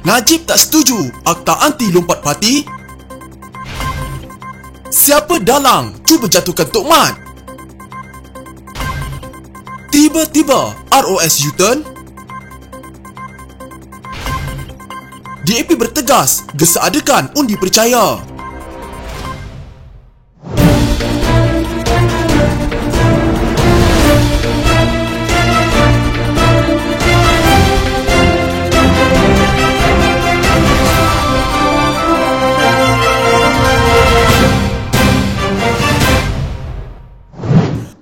Najib tak setuju Akta Anti Lompat Parti. Siapa dalang cuba jatuhkan Tok Mat? Tiba-tiba ROS U-turn. DAP bertegas gesadakan undi percaya.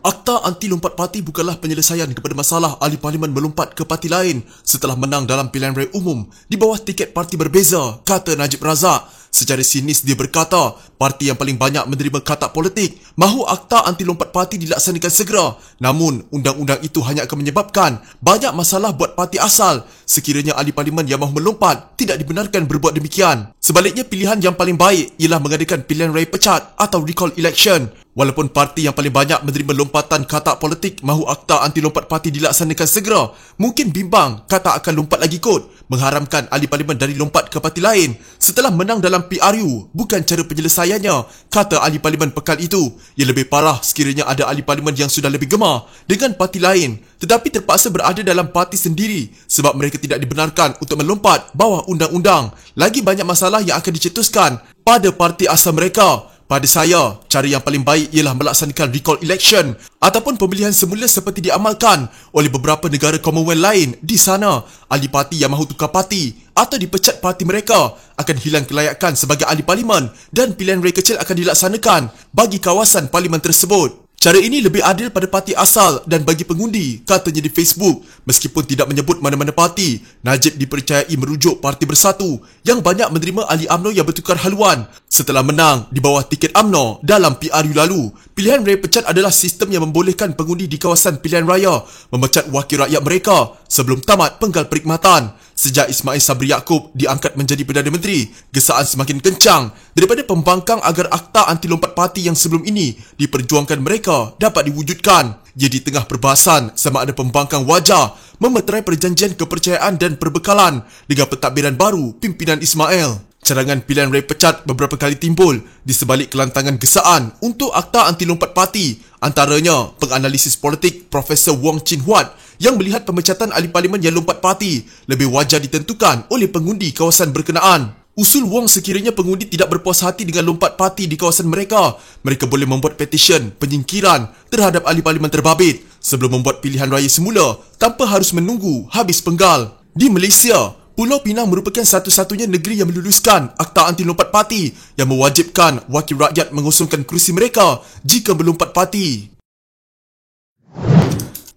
Akta Anti Lompat Parti bukanlah penyelesaian kepada masalah ahli parlimen melompat ke parti lain setelah menang dalam pilihan raya umum di bawah tiket parti berbeza, kata Najib Razak. Secara sinis dia berkata, parti yang paling banyak menerima katak politik mahu Akta Anti Lompat Parti dilaksanakan segera. Namun, undang-undang itu hanya akan menyebabkan banyak masalah buat parti asal sekiranya ahli parlimen yang mahu melompat tidak dibenarkan berbuat demikian. Sebaliknya, pilihan yang paling baik ialah mengadakan pilihan raya pecat atau recall election. Walaupun parti yang paling banyak menerima lompatan katak politik mahu Akta Anti Lompat Parti dilaksanakan segera, mungkin bimbang katak akan lompat lagi kot, mengharamkan ahli parlimen dari lompat ke parti lain setelah menang dalam PRU. Bukan cara penyelesaiannya, kata ahli parlimen pekan itu. Ia lebih parah sekiranya ada ahli parlimen yang sudah lebih gemar dengan parti lain tetapi terpaksa berada dalam parti sendiri sebab mereka tidak dibenarkan untuk melompat bawah undang-undang. Lagi banyak masalah yang akan dicetuskan pada parti asal mereka. Pada saya, cara yang paling baik ialah melaksanakan recall election ataupun pemilihan semula seperti diamalkan oleh beberapa negara Commonwealth lain. Di sana, ahli parti yang mahu tukar parti atau dipecat parti mereka akan hilang kelayakan sebagai ahli parlimen dan pilihan raya kecil akan dilaksanakan bagi kawasan parlimen tersebut. Cara ini lebih adil pada parti asal dan bagi pengundi, katanya di Facebook. Meskipun tidak menyebut mana-mana parti, Najib dipercayai merujuk Parti Bersatu yang banyak menerima ahli UMNO yang bertukar haluan setelah menang di bawah tiket UMNO dalam PRU lalu. Pilihan raya pecat adalah sistem yang membolehkan pengundi di kawasan pilihan raya memecat wakil rakyat mereka sebelum tamat penggal perkhidmatan. Sejak Ismail Sabri Yaakob diangkat menjadi Perdana Menteri, gesaan semakin kencang daripada pembangkang agar Akta Anti Lompat Parti yang sebelum ini diperjuangkan mereka dapat diwujudkan. Ia di tengah perbahasan sama ada pembangkang wajah, memeterai perjanjian kepercayaan dan perbekalan dengan pentadbiran baru pimpinan Ismail. Carangan pilihan raya pecat beberapa kali timbul di sebalik kelantangan gesaan untuk Akta Anti Lompat Parti. Antaranya, penganalisis politik Profesor Wong Chin Huat yang melihat pemecatan ahli parlimen yang lompat parti lebih wajar ditentukan oleh pengundi kawasan berkenaan. Usul Wong sekiranya pengundi tidak berpuas hati dengan lompat parti di kawasan mereka, mereka boleh membuat petisyen penyingkiran terhadap ahli parlimen terbabit sebelum membuat pilihan raya semula tanpa harus menunggu habis penggal. Di Malaysia, Pulau Pinang merupakan satu-satunya negeri yang meluluskan Akta Anti Lompat Parti yang mewajibkan wakil rakyat mengusungkan kerusi mereka jika melompat parti.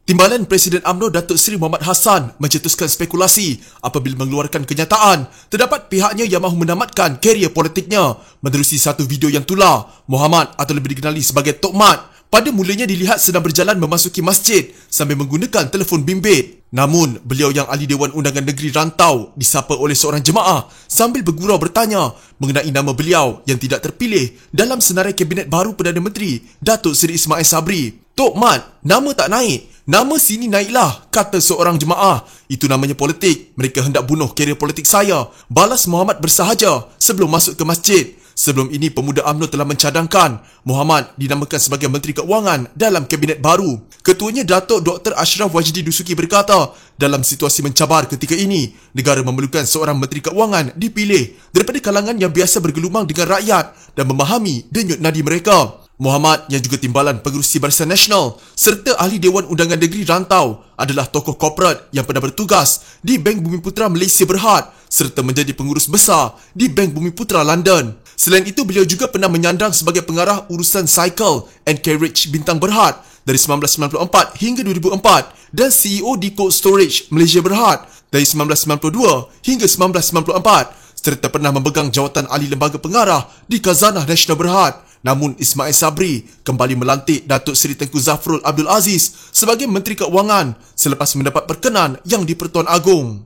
Timbalan Presiden UMNO Datuk Seri Mohamad Hassan mencetuskan spekulasi apabila mengeluarkan kenyataan terdapat pihaknya yang mahu menamatkan karier politiknya. Menerusi satu video yang tular, Mohamad atau lebih dikenali sebagai Tok Mat pada mulanya dilihat sedang berjalan memasuki masjid sambil menggunakan telefon bimbit. Namun, beliau yang ahli Dewan Undangan Negeri Rantau disapa oleh seorang jemaah sambil bergurau bertanya mengenai nama beliau yang tidak terpilih dalam senarai Kabinet baru Perdana Menteri Datuk Seri Ismail Sabri. Tok Mat, nama tak naik. Nama sini naiklah, kata seorang jemaah. Itu namanya politik. Mereka hendak bunuh karier politik saya, balas Mohamad bersahaja sebelum masuk ke masjid. Sebelum ini, pemuda UMNO telah mencadangkan Mohamad dinamakan sebagai Menteri Keuangan dalam Kabinet baru. Ketuanya Datuk Dr. Ashraf Wajdi Dusuki berkata, dalam situasi mencabar ketika ini, negara memerlukan seorang Menteri Keuangan dipilih daripada kalangan yang biasa bergelumang dengan rakyat dan memahami denyut nadi mereka. Mohamad yang juga timbalan pengerusi Barisan Nasional serta ahli Dewan Undangan Negeri Rantau adalah tokoh korporat yang pernah bertugas di Bank Bumiputera Malaysia Berhad serta menjadi pengurus besar di Bank Bumiputera London. Selain itu, beliau juga pernah menyandang sebagai pengarah urusan Cycle and Carriage Bintang Berhad dari 1994 hingga 2004 dan CEO di Cold Storage Malaysia Berhad dari 1992 hingga 1994 serta pernah memegang jawatan ahli lembaga pengarah di Khazanah Nasional Berhad. Namun Ismail Sabri kembali melantik Datuk Seri Tengku Zafrul Abdul Aziz sebagai Menteri Keuangan selepas mendapat perkenan yang di Pertuan Agong.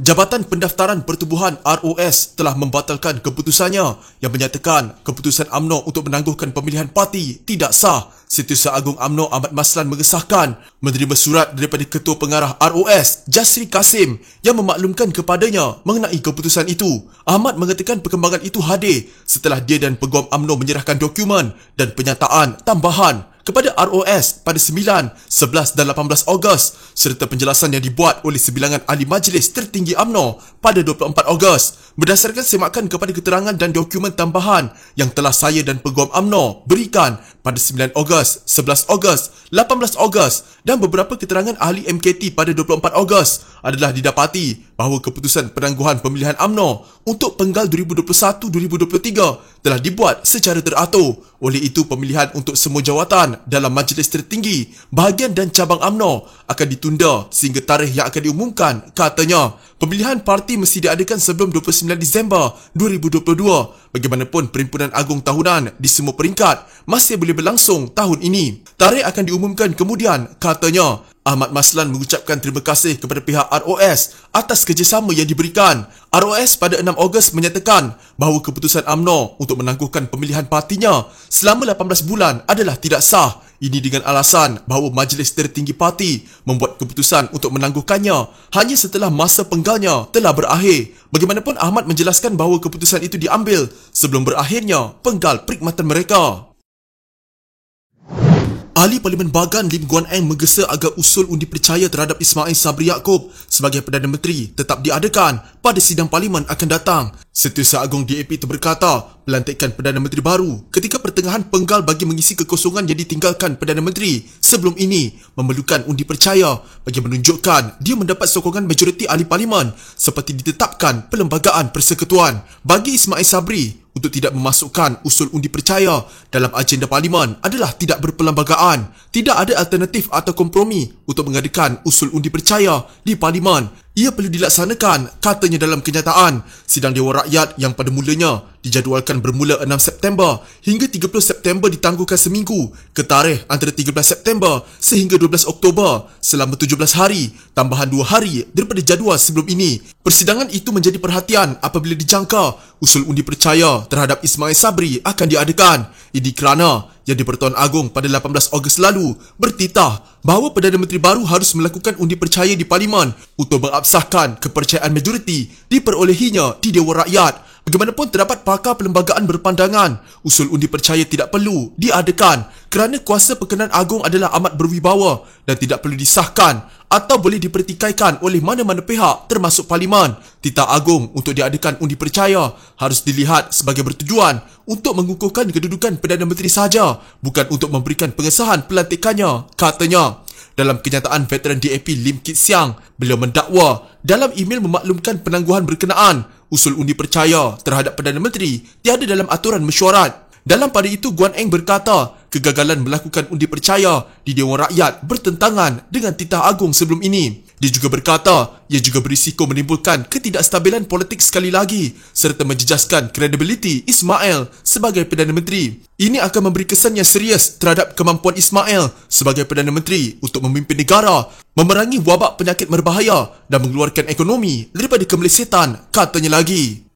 Jabatan Pendaftaran Pertubuhan ROS telah membatalkan keputusannya yang menyatakan keputusan UMNO untuk menangguhkan pemilihan parti tidak sah. Setiausaha Agung UMNO Ahmad Maslan mengesahkan menerima surat daripada Ketua Pengarah ROS Jasri Kasim yang memaklumkan kepadanya mengenai keputusan itu. Ahmad mengatakan perkembangan itu hadir setelah dia dan Peguam UMNO menyerahkan dokumen dan penyataan tambahan kepada ROS pada 9, 11 dan 18 Ogos serta penjelasan yang dibuat oleh sebilangan ahli majlis tertinggi UMNO pada 24 Ogos. Berdasarkan semakan kepada keterangan dan dokumen tambahan yang telah saya dan Peguam UMNO berikan pada 9 Ogos, 11 Ogos, 18 Ogos dan beberapa keterangan ahli MKT pada 24 Ogos adalah didapati bahawa keputusan penangguhan pemilihan UMNO untuk penggal 2021-2023 telah dibuat secara teratur. Oleh itu, pemilihan untuk semua jawatan dalam majlis tertinggi, bahagian dan cabang UMNO akan ditunda sehingga tarikh yang akan diumumkan. Katanya, pemilihan parti mesti diadakan sebelum 29 Disember 2022. Bagaimanapun, Perhimpunan Agung Tahunan di semua peringkat masih boleh berlangsung tahun ini. Tarikh akan diumumkan kemudian, katanya. Ahmad Maslan mengucapkan terima kasih kepada pihak ROS atas kerjasama yang diberikan. ROS pada 6 Ogos menyatakan bahawa keputusan UMNO untuk menangguhkan pemilihan partinya selama 18 bulan adalah tidak sah. Ini dengan alasan bahawa majlis tertinggi parti membuat keputusan untuk menangguhkannya hanya setelah masa penggalnya telah berakhir. Bagaimanapun, Ahmad menjelaskan bahawa keputusan itu diambil sebelum berakhirnya penggal perkhidmatan mereka. Ahli Parlimen Bagan Lim Guan Eng menggesa agar usul undi percaya terhadap Ismail Sabri Yaakob sebagai Perdana Menteri tetap diadakan pada sidang Parlimen akan datang. Setiausaha Agung DAP itu berkata pelantikan Perdana Menteri baru ketika pertengahan penggal bagi mengisi kekosongan yang ditinggalkan Perdana Menteri sebelum ini memerlukan undi percaya bagi menunjukkan dia mendapat sokongan majoriti ahli Parlimen seperti ditetapkan Perlembagaan Persekutuan. Bagi Ismail Sabri, untuk tidak memasukkan usul undi percaya dalam agenda Parlimen adalah tidak berperlembagaan. Tidak ada alternatif atau kompromi untuk mengadakan usul undi percaya di Parlimen. Ia perlu dilaksanakan, katanya dalam kenyataan. Sidang Dewan Rakyat yang pada mulanya dijadualkan bermula 6 September hingga 30 September ditangguhkan seminggu ke tarikh antara 13 September sehingga 12 Oktober selama 17 hari, tambahan 2 hari daripada jadual sebelum ini. Persidangan itu menjadi perhatian apabila dijangka usul undi percaya terhadap Ismail Sabri akan diadakan. Ini kerana yang di-Pertuan Agong pada 18 Ogos lalu bertitah bahawa Perdana Menteri baru harus melakukan undi percaya di Parlimen untuk mengabsahkan kepercayaan majoriti diperolehinya di Dewan Rakyat. Bagaimanapun, terdapat pakar perlembagaan berpandangan usul undi percaya tidak perlu diadakan kerana kuasa perkenan agung adalah amat berwibawa dan tidak perlu disahkan atau boleh dipertikaikan oleh mana-mana pihak termasuk Parlimen. Titah agung untuk diadakan undi percaya harus dilihat sebagai bertujuan untuk mengukuhkan kedudukan Perdana Menteri sahaja, bukan untuk memberikan pengesahan pelantikannya, katanya. Dalam kenyataan, veteran DAP Lim Kit Siang, beliau mendakwa dalam email memaklumkan penangguhan berkenaan usul undi percaya terhadap Perdana Menteri tiada dalam aturan mesyuarat. Dalam pada itu, Guan Eng berkata kegagalan melakukan undi percaya di Dewan Rakyat bertentangan dengan titah agung sebelum ini. Dia juga berkata ia juga berisiko menimbulkan ketidakstabilan politik sekali lagi serta menjejaskan kredibiliti Ismail sebagai Perdana Menteri. Ini akan memberi kesan yang serius terhadap kemampuan Ismail sebagai Perdana Menteri untuk memimpin negara, memerangi wabak penyakit berbahaya dan mengeluarkan ekonomi daripada kemelesetan, katanya lagi.